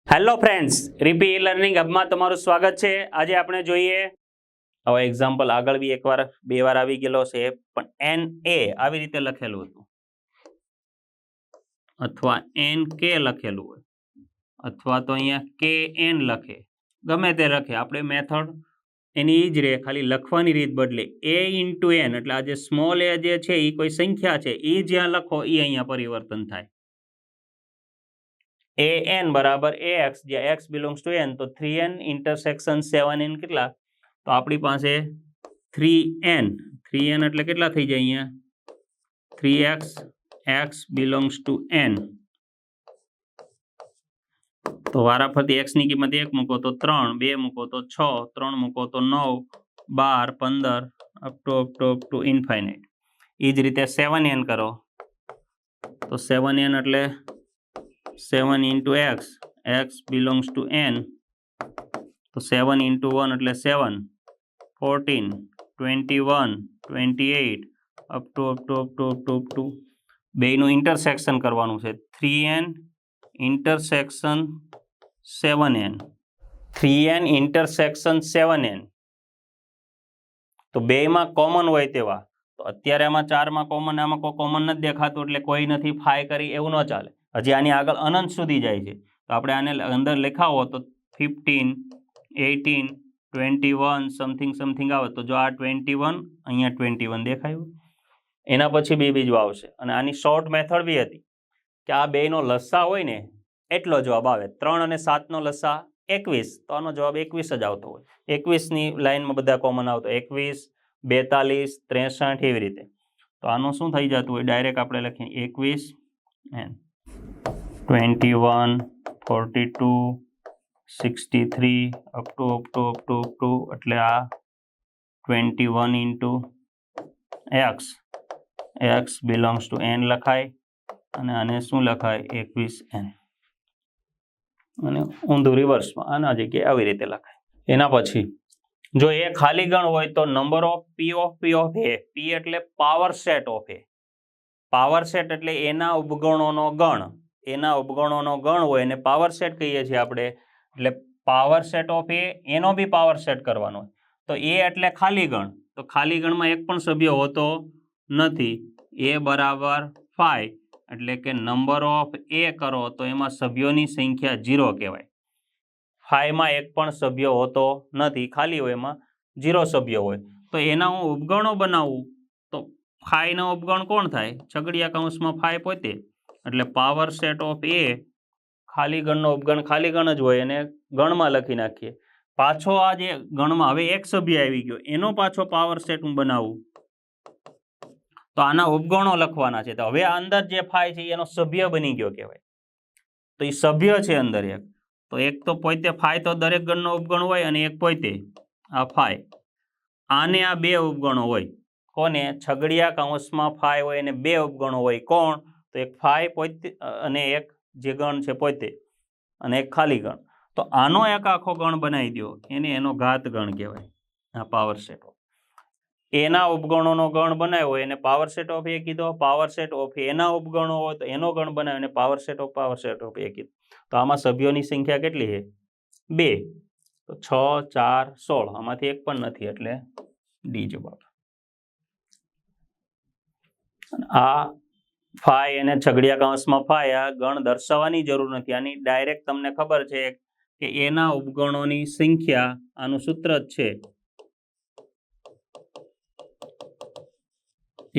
Hello friends, રીપી learning હબમાં તમારું સ્વાગત છે। આજે આપણે જોઈએ હવે એક્ઝામ્પલ આગળ બી એકવાર બે વાર આવી ગયેલો છે, પણ NA આવી રીતે લખેલું હતું અથવા NK લખેલું હોય અથવા તો અહીંયા KN લખે, ગમે તે લખે, આપણે મેથડ એની જ રહે, ખાલી લખવાની રીત બદલે। A ઇન્ટુ N એટલે આ જે સ્મોલ a જે છે એ કોઈ સંખ્યા છે, એ જ્યાં લખો એ અહીંયા પરિવર્તન થાય। an બરાબર ax, જ્યાં x બિલોંગ્સ ટુ n, તો 3n ઇન્ટરસેક્શન 7n કેટલા? તો આપણી પાસે 3n એટલે કેટલા થઈ જાય અહીંયા? 3x, x belongs to n, તો વારાફરતી x ની કિંમત 1 મૂકો તો 3, 2 મૂકો તો 6, 3 મૂકો તો 9, 12, 15 અપ ટુ ઇન્ફાઇનાઇટ। એ જ રીતે 7n કરો તો 7n એટલે 7 into x, x belongs to n, તો 7 into 1 એટલે 7, 14, 21, 28 અપ ટુ બેયનું ઇન્ટરસેક્શન કરવાનું છે। 3n intersection 7n, 3n intersection 7n, તો બેયમાં કોમન હોય તેવા, તો અત્યારે આમાં 4માં કોમન, આમાં કોઈ કોમન નથી દેખાતું એટલે કોઈ નથી, ફાઈ કરી એવું ન ચાલે। હજી આની આગળ અનંત સુધી જાય છે, તો આપણે આને અંદર લખાવો તો 15, 18, 21 સમથિંગ આવે, તો જો આ 21, અહીંયા 21 દેખાયું, એના પછી બીજું આવશે। અને આની શોર્ટ મેથડ બી હતી કે આ બેયનો લસ્સા હોય ને એટલો જવાબ આવે। 3 અને 7નો લસ્સા 21, તો આનો જવાબ 21 જ આવતો હોય। 21ની લાઈનમાં બધા કોમન આવતો, 21, 42, 63 એવી રીતે। તો આનું શું થઈ જતું હોય? ડાયરેક્ટ આપણે લખીએ 21 and 21, 42, 63 અપ ટુ એટલે આ 21 into x, x belongs to n લખાય, અને આને શું લખાય? 21n, અને ઊંધું રિવર્સમાં આના જગ્યાએ આવી રીતે લખાય। એના પછી જો એ ખાલી ગણ હોય તો number of p of a, p એટલે power set of a, power set એટલે એના ઉપગણોનો ગણ, એના ઉપગણોનો ગણ હોય એને પાવર સેટ કહીએ છીએ આપણે। એટલે પાવર સેટ ઓફ એ, એનો બી પાવર સેટ કરવાનો હોય, તો એ એટલે ખાલી ગણ, તો ખાલી ગણમાં એક પણ સભ્ય હોતો નથી। એ બરાબર 5 એટલે કે નંબર ઓફ એ કરો તો એમાં સભ્યોની સંખ્યા 0 કહેવાય। 5માં એક પણ સભ્ય હોતો નથી, ખાલી હોય, એમાં 0 સભ્ય હોય, તો એના હું ઉપગણો બનાવું તો 5નો ઉપગણ કોણ થાય? છગડીયા કૌંસમાં 5 પોતે, એટલે પાવર સેટ ઓફ એ, ખાલી ગણનો ઉપગણ ખાલી ગણ જ હોય, એને ગણમાં લખી નાખીએ। પાછો આ જે ગણમાં હવે એક સભ્ય આવી ગયો, એનો પાછો પાવર સેટ હું બનાવું તો આના ઉપગણો લખવાના છે। તો હવે આ અંદર જે 5 છે એનો સભ્ય બની ગયો કહેવાય, તો એ સભ્ય છે અંદર એક, તો એક તો પોતે 5 તો દરેક ગણનો ઉપગણ હોય, અને એક પોતે આ 5, આને આ બે ઉપગણો હોય, કોને? છગડીયા કૌંસમાં 5 હોય અને બે ઉપગણો હોય, કોણ? તો એક 5 પોતે અને એક જે ગણ છે પોતે, અને એક ખાલી ગણ, તો આનો એક આખો ગણ બનાવી દો, એને એનો ઘાત ગણ કહેવાય। આ પાવર સેટ ઓફ એના ઉપગણોનો ગણ બનાવ્યો હોય એને પાવર સેટ ઓફ એ કીધો, પાવર સેટ ઓફ એના ઉપગણો હોય તો એનો ગણ બનાવ્યો એને પાવર સેટ ઓફ એ કીધો। તો આમાં સભ્યોની સંખ્યા કેટલી છે? 2, તો 6, 4, 16, આમાંથી એક પણ નથી, એટલે ડી જવાબ। આ 5 અને છગડીયા કૌંસમાં 5, આ ગણ દર્શાવવાની જરૂર નથી, આની ડાયરેક્ટ તમને ખબર છે કે એના ઉપગણોની સંખ્યા, આનું સૂત્ર જ છે,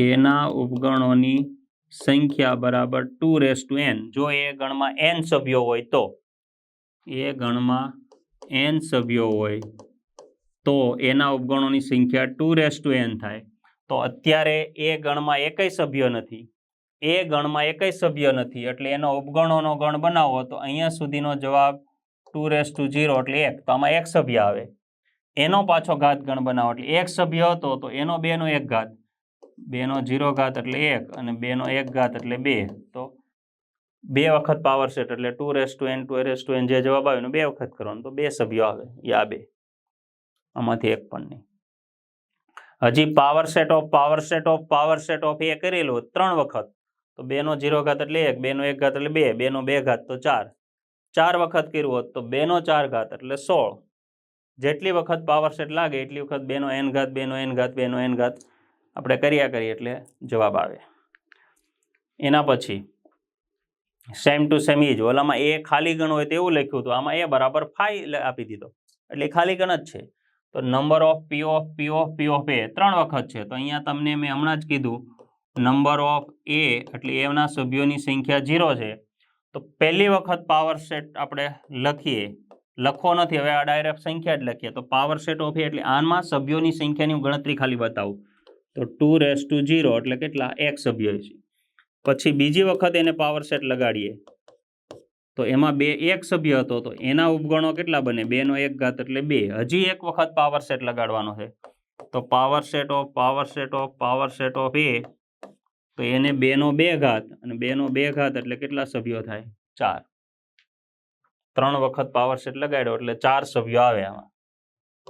એના ઉપગણોની સંખ્યા બરાબર 2n। જો એ ગણમાં n સભ્યો હોય તો, એ ગણમાં n સભ્યો હોય તો એના ઉપગણોની સંખ્યા 2n થાય। તો અત્યારે એ ગણમાં એકેય સભ્ય નથી, એ ગણમાં એકેય સભ્ય નથી, એટલે એનો ઉપગણોનો ગણ બનાવો તો અહીંયા સુધીનો જવાબ 2 to 0 એટલે 1, તો આમાં એક સભ્ય આવે, એનો પાછો ઘાત ગણ બનાવો એટલે એક સભ્ય હતો તો એનો 2 નો 1 ઘાત, 2 નો 0 ઘાત એટલે 1, અને 2 નો 1 ઘાત એટલે 2, તો 2 વખત પાવર સેટ એટલે 2n જે જવાબ આવે 2 વખત કરવાનો, તો 2 સભ્યો આવે, યા 2, આમાંથી એક પણ નહીં। હજી પાવર સેટ ઓફ એ કરેલું 3 વખત, તો 2 નો 0 ઘાત એટલે 1, 2 નો 1 ઘાત એટલે 2, 2 નો 2 ઘાત તો 4, 4 વખત કર્યું હોત તો 2 નો 4 ઘાત એટલે 16. જેટલી વખત પાવર સેટ લાગે એટલી વખત 2 નો n ઘાત 2 નો n ઘાત 2 નો n ઘાત આપણે કર્યા કરીએ એટલે જવાબ આવે. એના પછી સેમ ટુ સેમ ઈ જ, ઓલામાં એ ખાલી ગણ હોય તેવું લખ્યું હતું, આમાં એ બરાબર 5 આપી દીધો એટલે ખાલી ગણ જ છે. તો નંબર ઓફ પી ઓફ એ 3 વખત છે, તો અહીંયા તમને મેં હમણાં જ કીધું નંબર ઓફ એ એટલે એના સભ્યોની સંખ્યા 0 છે. તો પહેલી વખત પાવર સેટ આપણે લખવો નથી, હવે આ ડાયરેક્ટ સંખ્યા જ લખીએ. તો પાવર સેટ ઓફ એ એટલે આમાં સભ્યોની સંખ્યાની ગણતરી ખાલી બતાવું તો 2⁻0 એટલે કેટલા? 1 સભ્ય છે. પછી બીજી વખત એને પાવર સેટ લગાડીએ તો એમાં 1 સભ્ય હતો, તો એના ઉપગણો કેટલા બને? 2 નો 1 ઘાત એટલે 2. હજી એક વખત પાવર સેટ લગાડવાનો છે, તો પાવર સેટ ઓફ એ, તો એને 2 નો 2 ઘાત અને 2 નો 2 ઘાત એટલે કેટલા સભ્યો થાય? 4. 3 વખત પાવર સેટ લગાડ્યો એટલે 4 સભ્યો આવે આમાં,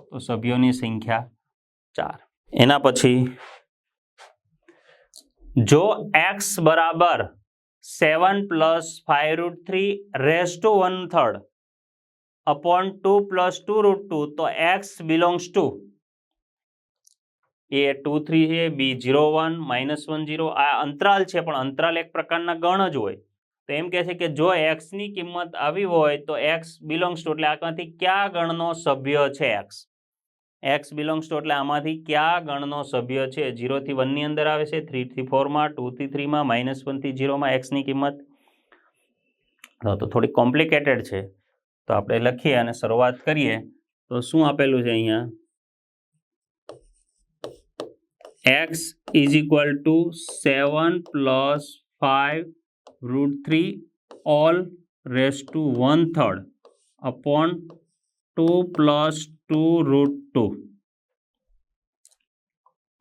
તો સભ્યોની સંખ્યા 4. એના પછી જો x બરાબર 7 + 5√3 upon 2 + 2√2, તો x belongs to એ 2 3 છે, b 0 1 -1 0. આ અંતરાલ છે, પણ અંતરાલ એક પ્રકારના ગણ જ હોય. તો એમ કહે છે કે જો x ની કિંમત આવી હોય તો x belongs to એટલે આમાંથી કયા ગણનો સભ્ય છે? x belongs to એટલે આમાંથી કયા ગણનો સભ્ય છે? 0 થી 1 ની અંદર આવે છે, 3 થી 4 માં, 2 થી 3 માં, -1 થી 0 માં x ની કિંમત. તો થોડી કોમ્પ્લિકેટેડ છે, તો આપણે લખીએ અને શરૂઆત કરીએ. તો શું આપેલું છે અહીંયા? x = 7 + 5√3 all raised to 1/3 upon 2 + 2√2.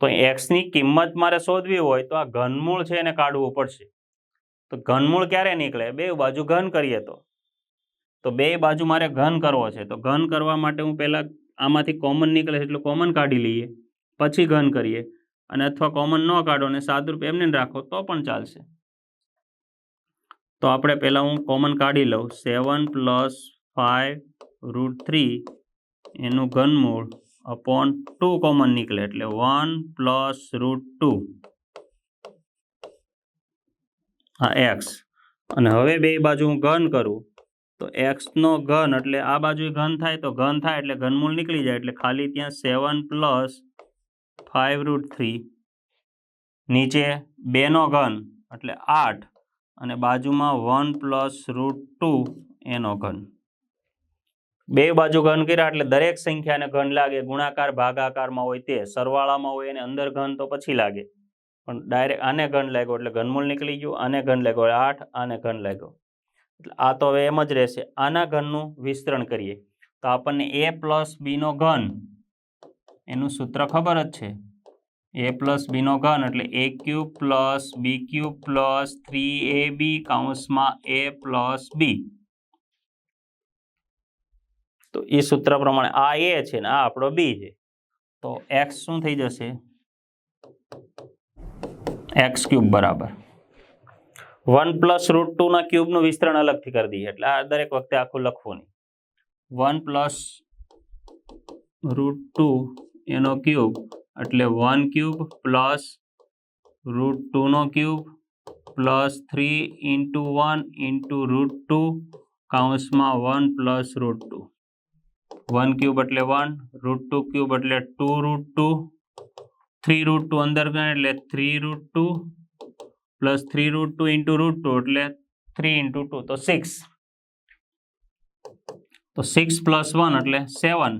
તો x ની કિંમત મારે શોધવી હોય તો આ ઘનમૂળ છે એને કાઢવું પડશે. તો ઘનમૂળ ક્યારે નીકળે? બે બાજુ ઘન કરીએ તો બે બાજુ મારે ઘન કરવો છે. તો ઘન કરવા માટે હું પહેલા આમાંથી કોમન નીકળે છે એટલે કોમન કાઢી લઈએ, પછી ઘન કરીએ. અને અથવા કોમન ન કાઢો અને સાદુરૂપ એમને રાખો તો પણ ચાલશે. તો આપણે પહેલા હું કોમન કાઢી લઉં. 7 + 5√3 એનું ઘનમૂળ upon 2 કોમન નીકળે એટલે 1 + √2 આ x. અને હવે બે બાજુ હું ઘન કરું તો x નો ઘન એટલે આ બાજુ ઘન થાય, તો ઘન થાય એટલે ઘનમૂળ નીકળી જાય એટલે ખાલી ત્યાં 7 + 5√3 નીચે 2 નો ઘન એટલે 8 અને બાજુમાં 1 + √2 એનો ઘન. બે બાજુ ઘન કર્યા એટલે દરેક સંખ્યાને ઘન લાગે. ગુણાકાર ભાગાકારમાં હોય તે, સરવાળામાં હોય એને અંદર ઘન તો પછી લાગે, પણ ડાયરેક્ટ આને ઘન લાગ્યો એટલે ઘનમૂળ નીકળી ગયું. આને ઘન લાગ્યો 8, આને ઘન લાગ્યો એટલે આ તો હવે એમ જ રહેશે. આના ઘનનું વિસ્તરણ કરીએ તો આપણને a + b નો ઘન એનું સૂત્ર ખબર જ છે. a + b નો ઘન એટલે a³ + b³ + 3ab કૌંસમાં a + b. તો એ સૂત્ર પ્રમાણે આ a છે ને આ આપણો b છે, તો x શું થઈ જશે? x³ બરાબર 1 + √2 ના ક્યુબનું વિસ્તરણ અલગથી કરી દઈએ એટલે આ દરેક વખતે આખું લખવું નહીં. 1 + √2 એનો ક્યુબ એટલે 1³ + √2 નો ક્યુબ + 3 × 1 × √2 કૌંસમાં 1 + √2. 1³ એટલે 1, √2³ એટલે 2√2, 3√2 અંદર ગણ એટલે 3√2 + 3√2 × √2 એટલે 3 × 2 તો 6. તો 6 + 1 એટલે 7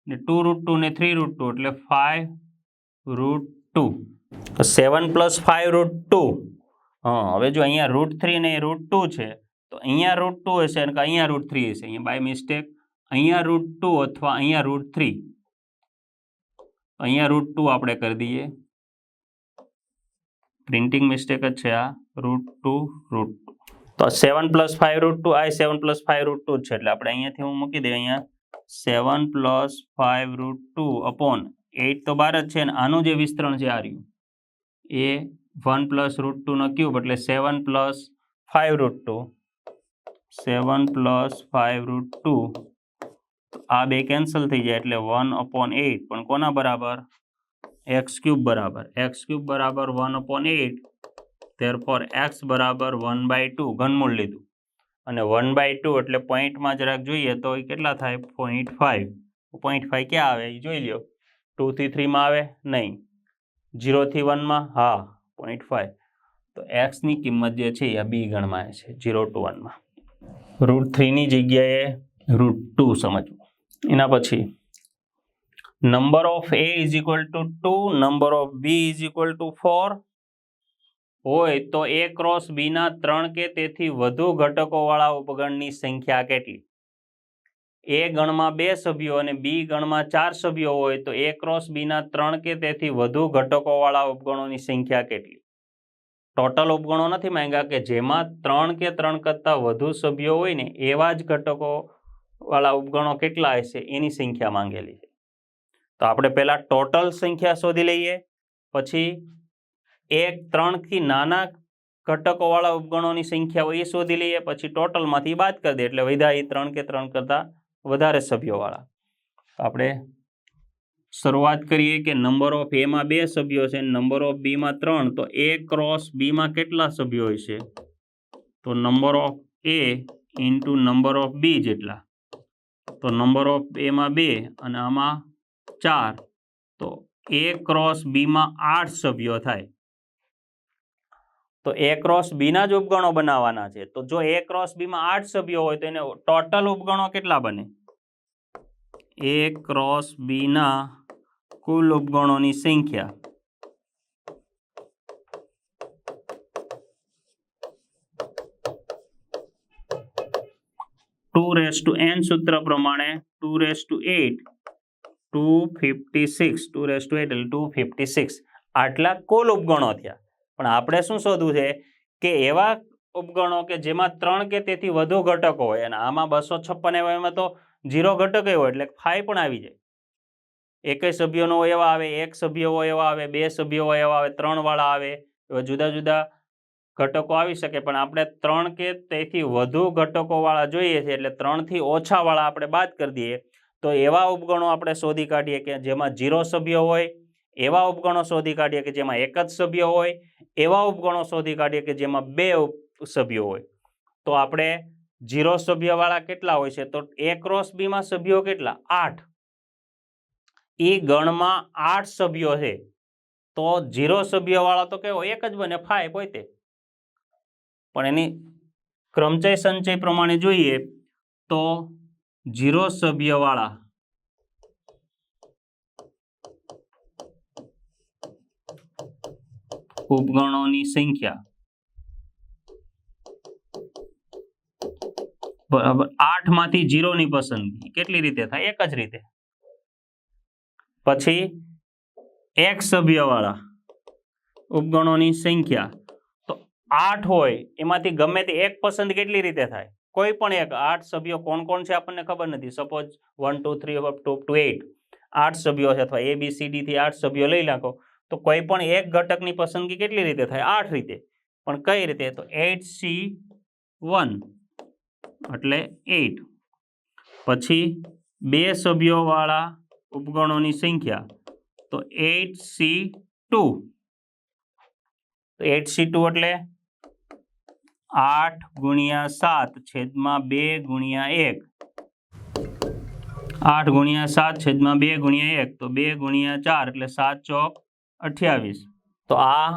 ને 2√2 ને 3√2 એટલે 5√2. તો 7 + 5√2. હવે જો અહીંયા √3 ને √2 છે તો અહીંયા √2 હશે અને અહીંયા √3 હશે. અહીંયા બાય મિસ્ટેક અહીંયા √2 અથવા અહીંયા √3. અહીંયા √2 આપણે કરી દઈએ, પ્રિન્ટિંગ મિસ્ટેક જ છે આ. √2 તો 7 + 5√2 આ 7 + 5√2 જ છે એટલે આપણે અહીંયાથી હું મૂકી દઈએ અહીંયા 7 + 5√2 upon 8 તો 12 જ છે અને આનું જે વિસ્તરણ છે આ રહ્યું એ 1 + √2 ક્યુબ એટલે 7 + 5 √2 7 + 5 √2 આ બે કેન્સલ થઈ જાય એટલે 1/8 પણ કોના બરાબર x³ બરાબર x³ બરાબર 1/8 therefore x બરાબર 1/2 ઘનમૂળ લીધું અને 1/2 એટલે પોઈન્ટમાં જરાક જોઈએ તો એ કેટલા થાય 0.5 0.5 ક્યાં આવે એ જોઈ લ્યો 2 થી 3 માં આવે નહીં 0 થી 1 માં હા 0.5 તો x ની કિંમત જે છે એ બી ગણમાં છે 0 to 1 માં √3 ની જગ્યાએ √2 સમજવું એના પછી number of a = 2 number of b = 4 હોય તો a ક્રોસ b ના 3 કે તેથી વધુ ઘટકોવાળા ઉપગણની સંખ્યા કેટલી a ગણમાં 2 સભ્યો અને b ગણમાં 4 સભ્યો હોય તો a ક્રોસ b ના 3 કે તેથી વધુ ઘટકોવાળા ઉપગણોની સંખ્યા કેટલી ટોટલ ઉપગણો નથી માંગ્યા કે જેમાં 3 કે 3 કરતાં વધુ સભ્યો હોય ને એવા જ ઘટકોવાળા ઉપગણો કેટલા હશે એની સંખ્યા માંગેલી છે તો આપણે પહેલાં ટોટલ સંખ્યા શોધી લઈએ પછી 3 થી નાના ઘટકોવાળા ઉપગણોની સંખ્યા હોય એ શોધી લઈએ પછી ટોટલમાંથી બાદ કરી દે એટલે વધ્યા એ 3 કે 3 કરતાં વધારે સભ્યોવાળા આપણે શરૂઆત કરીએ કે નંબર ઓફ a માં 2 સભ્યો છે નંબર ઓફ b માં 3 તો a ક્રોસ b માં કેટલા સભ્યો હશે તો number of a into number of b જેટલા તો નંબર ઓફ a માં 2 અને આમાં 4 તો a ક્રોસ b માં 8 સભ્યો થાય તો a ક્રોસ b ના જ ઉપગણો બનાવવાના છે તો જો a ક્રોસ b માં 8 સભ્યો હોય તો એને ટોટલ ઉપગણો કેટલા બને a ક્રોસ b ના કુલ ઉપગણોની સંખ્યા 2n સૂત્ર પ્રમાણે 2⁸ 256 2⁸ એટલે 256 આટલા કુલ ઉપગણો થયા પણ આપણે શું શોધવું છે કે એવા ઉપગણો કે જેમાં 3 કે તેથી વધુ ઘટકો હોય અને આમાં 256 એમાં તો 0 ઘટક હોય એટલે 5 પણ આવી જાય એકેય સભ્યોનો હોય એવા આવે એક સભ્ય હોય એવા આવે બે સભ્યો હોય એવા આવે 3 વાળા આવે એવા જુદા જુદા ઘટકો આવી શકે પણ આપણે 3 કે તેથી વધુ ઘટકોવાળા જોઈએ છે એટલે 3 થી ઓછાવાળા આપણે બાદ કરી દઈએ તો એવા ઉપગણો આપણે શોધી કાઢીએ કે જેમાં 0 સભ્યો હોય એવા ઉપગણો શોધી કાઢીએ કે જેમાં એક જ સભ્ય હોય એવા ઉપગણો શોધી કાઢીએ કે જેમાં 2 સભ્યો હોય તો આપણે 0 સભ્યવાળા કેટલા હોય છે તો a ક્રોસ b માં સભ્યો કેટલા 8 એ ગણમાં 8 સભ્યો છે તો 0 સભ્યવાળા તો કેવો એક જ બને 5 હોય તે પણ એની ક્રમચય સંચય પ્રમાણે જોઈએ તો 0 સભ્યવાળા ઉપગણોની સંખ્યા બરાબર 8 માંથી 0 ની પસંદગી કેટલી રીતે થાય એક જ રીતે પછી એક સભ્યવાળા ઉપગણોની સંખ્યા તો 8 હોય એમાંથી ગમે તે એક પસંદ કેટલી રીતે થાય કોઈ પણ એક 8 સભ્યો કોણ કોણ છે આપણને ખબર નથી સપોઝ 1 2 3 up to 8 8 સભ્યો છે અથવા ABCD થી 8 સભ્યો લઈ નાખો તો કોઈ પણ એક ઘટકની પસંદગી કેટલી રીતે થાય 8 રીતે પણ કઈ રીતે તો 8C1 એટલે 8 પછી બે સભ્યોવાળા ઉપગણોની સંખ્યા તો 8C2 તો 8C2 એટલે 8 ગુણ્યા 7 છેદમાં 2 ગુણ્યા 1 8 ગુણ્યા 7 છેદમાં 2 ગુણ્યા 1 તો 2 ગુણ્યા 4 એટલે 7 ચોક 28 તો આ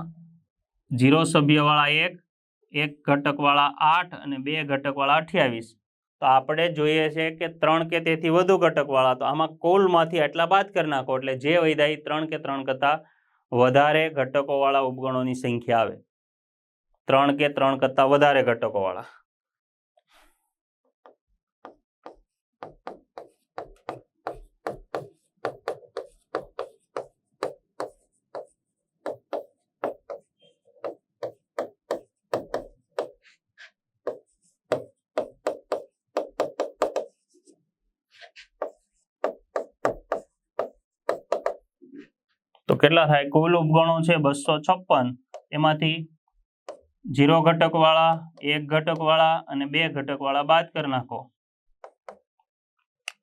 0 સભ્યવાળા 1 ઘટકવાળા 8 અને 2 ઘટકવાળા 28 તો આપણે જોઈએ છે કે 3 કે તેથી વધુ ઘટકવાળા તો આમાં કુલમાંથી આટલા બાદ કરી નાખો એટલે જે વધ્યા 3 કે 3 કરતાં વધારે ઘટકોવાળા ઉપગણોની સંખ્યા આવે 3 કે 3 કરતાં વધારે ઘટકોવાળા કેટલા થાય? કુલ ઉપગણો છે 256, એમાંથી 0 ઘટક વાળા, 1 ઘટક વાળા અને 2 ઘટક વાળા બાદ કરી નાખો.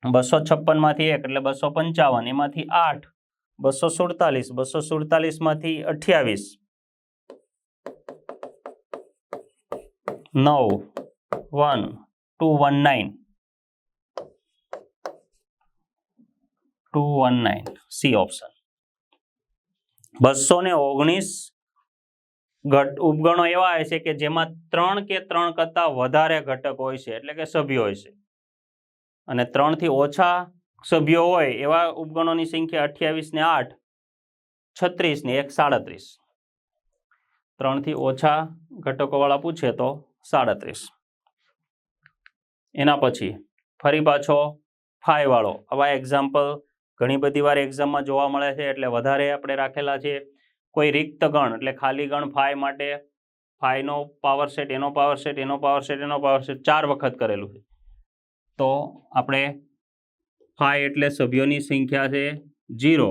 256 માંથી 1 એટલે 255, એમાંથી 8 247, 247 માંથી 28 9 1 219 સી ઓપ્શન. 219 ઉપગણો એવા હોય છે કે જેમાં 3 કે 3 કરતા વધારે ઘટક હોય છે, એટલે કે સભ્યો હોય છે, અને 3 થી ઓછા સભ્યો હોય એવા ઉપગણોની સંખ્યા 28 ને 8 36 ને 1 37. 3 થી ઓછા ઘટકો વાળા પૂછે તો 37. એના પછી ફરી પાછો 5 વાળો. આવા એક્ઝામ્પલ ઘણી બધી વાર એક્ઝામમાં જોવા મળે છે, એટલે વધારે આપણે રાખેલા છે. કોઈ રિક્ત ગણ એટલે ખાલી ગણ 5 માટે 5 નો પાવર સેટ, એનો પાવર સેટ, એનો પાવર સેટ, એનો પાવર સેટ 4 વખત કરેલું છે. તો આપણે 5 એટલે સભ્યોની સંખ્યા છે 0,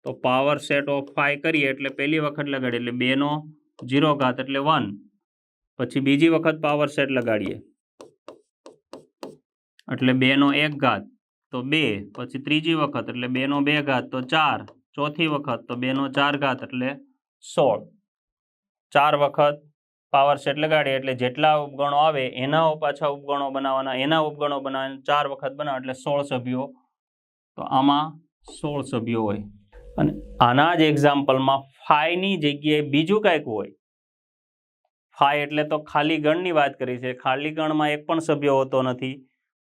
તો પાવર સેટ ઓફ 5 કરીએ એટલે પહેલી વખત લગાડીએ એટલે 2 નો 0 ઘાત એટલે 1, પછી બીજી વખત પાવર સેટ લગાડીએ એટલે 2 નો 1 ઘાત તો 2, પછી ત્રીજી વખત એટલે 2 નો 2 ઘાત તો 4, ચોથી વખત તો 2 નો 4 ઘાત એટલે 16. 4 વખત પાવર સેટ લગાડીએ એટલે જેટલા ઉપગણો આવે એના પાછા ઉપગણો બનાવવાના, એના ઉપગણો બનાવવાના, 4 વખત બનાવે એટલે 16 સભ્યો. તો આમાં 16 સભ્યો હોય. અને આના જ એક્ઝામ્પલમાં 5 ની જગ્યાએ બીજું કંઈક હોય. 5 એટલે તો ખાલી ગણની વાત કરી છે, ખાલી ગણમાં એક પણ સભ્ય હોતો નથી,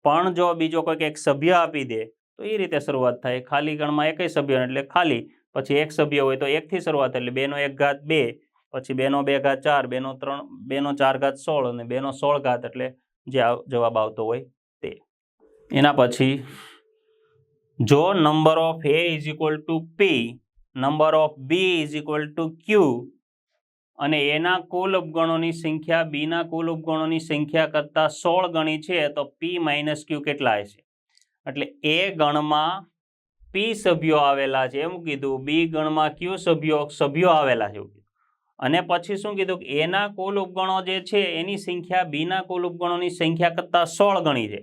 પણ જો બીજો કોઈક એક સભ્ય આપી દે તો એ રીતે શરૂઆત થાય. ખાલી ગણમાં એકય સભ્ય એટલે ખાલી, પછી એક સભ્ય હોય તો 1 થી શરૂઆત એટલે 2 નો 1 ઘાત 2, પછી 2 નો 2 ઘાત 4, 2 નો 3, 2 નો 4 ઘાત 16 અને 2 નો 16 ઘાત એટલે જે જવાબ આવતો હોય તે. એના પછી જો number of A is equal to P, number of B is equal to Q અને એના કુલ ઉપગણોની સંખ્યા B ના કુલ ઉપગણોની સંખ્યા કરતા 16 ગણી છે, તો P માઇનસ Q કેટલા હશે? એટલે A ગણમાં P સભ્યો આવેલા છે એમ કીધું, B ગણમાં Q સભ્યો આવેલા છે એવું કીધું, અને પછી શું કીધું કે એના કુલ ઉપગણો જે છે એની સંખ્યા B ના કુલ ઉપગણોની સંખ્યા કરતા 16 ગણી છે.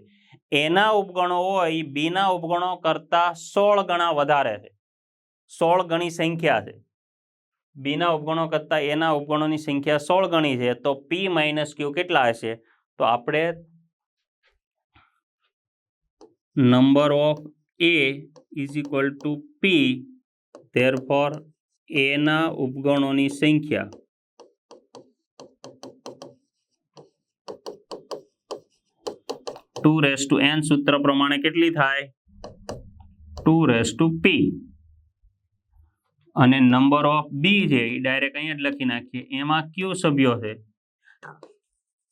એના ઉપગણો હોય B ના ઉપગણો કરતા 16 ગણા વધારે છે, 16 ગણી સંખ્યા છે. B ના ઉપગણો કરતા એના ઉપગણોની સંખ્યા 16 ગણી છે, તો P માઇનસ Q કેટલા હશે? તો આપણે number of A is equal to P, therefore A ના ઉપગણોની સંખ્યા ટુ રેસ ટુ n સૂત્ર પ્રમાણે કેટલી થાય? 2 P. અને નંબર ઓફ B છે એ ડાયરેક્ટ અહીંયા જ લખી નાખીએ, એમાં Q સભ્યો છે,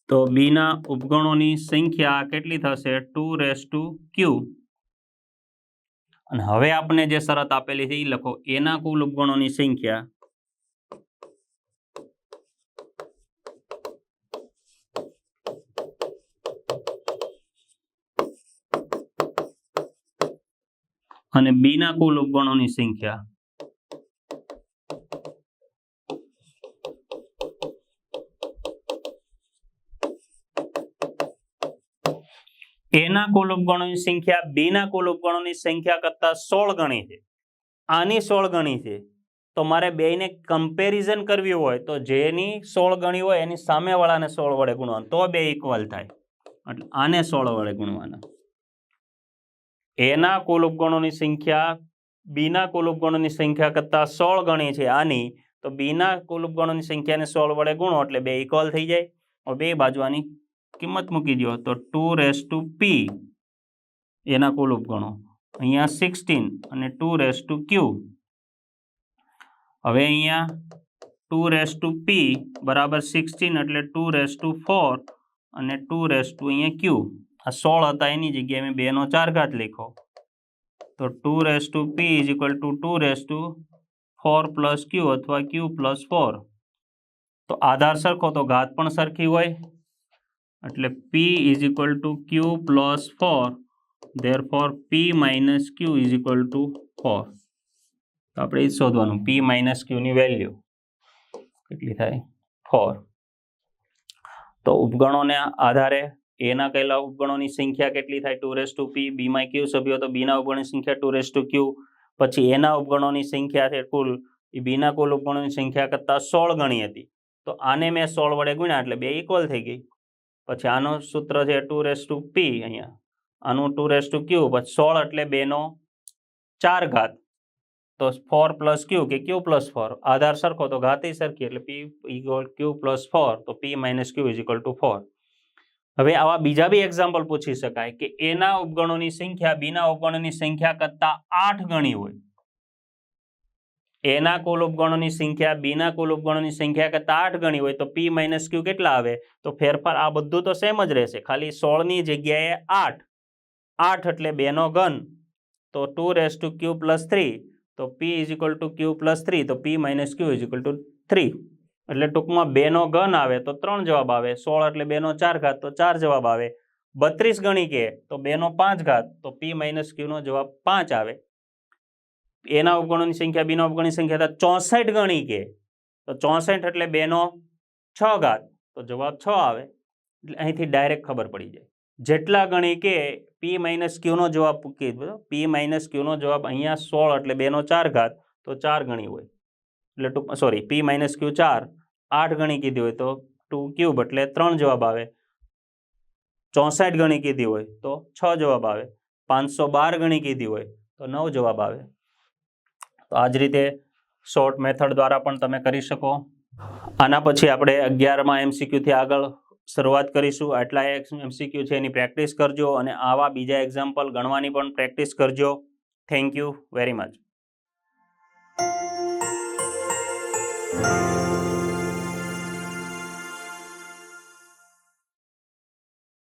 તો B ના ઉપગણોની સંખ્યા કેટલી થશે? 2 Q. અને હવે આપણે જે શરત આપેલી છે એ લખો, એના કુલ ઉપગણોની સંખ્યા અને B ના કુલ ઉપગણોની સંખ્યા એના કુલ ઉપગણોની સંખ્યા B ના કુલ ઉપગણોની સંખ્યા કરતા 16 ગણી છે, આની 16 ગણી છે, તો મારે બેયને કમ્પેરિઝન કરવી હોય તો જેની 16 ગણી હોય એની સામેવાળાને 16 વડે ગુણવાનું, તો બે ઇક્વલ થાય. એટલે આને 16 વડે ગુણવાના. એના કુલ ઉપગણોની સંખ્યા B ના કુલ ઉપગણોની સંખ્યા કરતા 16 ગણી છે આની, તો B ના કુલ ઉપગણોની સંખ્યાને 16 વડે ગુણો એટલે બે ઇક્વલ થઈ જાય. બે બાજુ આની કિંમત મૂકી દો તો 2 P એના કુલ ઉપગણો અહીંયા 16 અને 2 Q. હવે અહીંયા 2 P બરાબર 16 એટલે 2 અને 2 અહીંયા Q. આ 16 હતા એની જગ્યાએ મેં 2 નો 4 ઘાત લખ્યો, તો 2 P is equal to 2 plus Q અથવા Q પ્લસ 4. તો આધાર સરખો તો ઘાત પણ સરખી હોય, એટલે P is equal to Q plus 4, therefore P minus Q is equal to 4. તો આપણે એ જ શોધવાનું p માઇનસ ક્યુની વેલ્યુ કેટલી થાય 4. તો ઉપગણોને આધારે એના કહેલા ઉપગણોની સંખ્યા કેટલી થાય 2p, બીમાં ક્યુ સભ્યો તો બીના ઉપગણોની સંખ્યા 2q, પછી એના ઉપગણોની સંખ્યા છે કુલ એ બીના કુલ ઉપગણોની સંખ્યા કરતાં 16 ગણી હતી. તો આને મેં 16 વડે ગુણ્યા એટલે બે ઇક્વલ થઈ ગઈ. પછી આનું સૂત્ર છે 2p, અહીંયા આનું 2q, પછી 16 એટલે 2 નો 4 ઘાત. તો 4 પ્લસ ક્યુ કે ક્યુ પ્લસ 4, આધાર સરખો તો ઘાતી સરખી એટલે p ઇક્વલ ક્યુ પ્લસ 4, તો p minus Q is equal to 4. હવે આવા બીજા બી એક્ઝામ્પલ પૂછી શકાય કે એના ઉપગણોની સંખ્યા બીના ઉપગણોની સંખ્યા કરતાં 8 ગણી હોય. એના કુલ ઉપગણોની સંખ્યા બીના કુલ ઉપગણોની સંખ્યા કરતાં 8 ગણી હોય તો p માઇનસ ક્યુ કેટલા આવે? તો ફેરફાર આ બધું તો સેમ જ રહેશે, ખાલી 16ની જગ્યાએ 8 એટલે 2 નો ઘન, તો 2q પ્લસ 3, તો p is equal to Q plus 3, તો p minus Q is equal to 3. એટલે ટૂંકમાં 2 નો ઘન આવે તો 3 જવાબ આવે, 16 એટલે 2 નો 4 ઘાત તો 4 જવાબ આવે, 32 ગણી કે તો 2 નો 5 ઘાત, તો p માઇનસ ક્યુનો જવાબ 5 આવે. એના ઉપગણોની સંખ્યા બીના ઉપગણની સંખ્યા 64 ગણી કે તો 64 એટલે 2 નો 6 ઘાત, તો જવાબ 6 આવે. એટલે અહીંથી ડાયરેક્ટ ખબર પડી જાય. જેટલા ગણી કે p માઇનસ ક્યુનો જવાબ કીધો, p માઇનસ ક્યુનો જવાબ અહીંયા 16 એટલે 2 નો 4 ઘાત, તો 4 ગણી હોય. એટલે સોરી, p માઇનસ ક્યુ 4, 8 ગણી કીધી હોય તો 2 ક્યુબ એટલે 3 જવાબ આવે. 64 ગણી કીધી હોય તો 6 જવાબ આવે. 512 ગણી કીધી હોય તો 9 જવાબ આવે. તો આ જ રીતે શોર્ટ મેથડ દ્વારા પણ તમે કરી શકો. આના પછી આપણે 11માં MCQથી આગળ શરૂઆત કરીશું. આટલા MCQ છે એની પ્રેક્ટિસ કરજો અને આવા બીજા એક્ઝામ્પલ ગણવાની પણ પ્રેક્ટિસ કરજો. Thank you very much.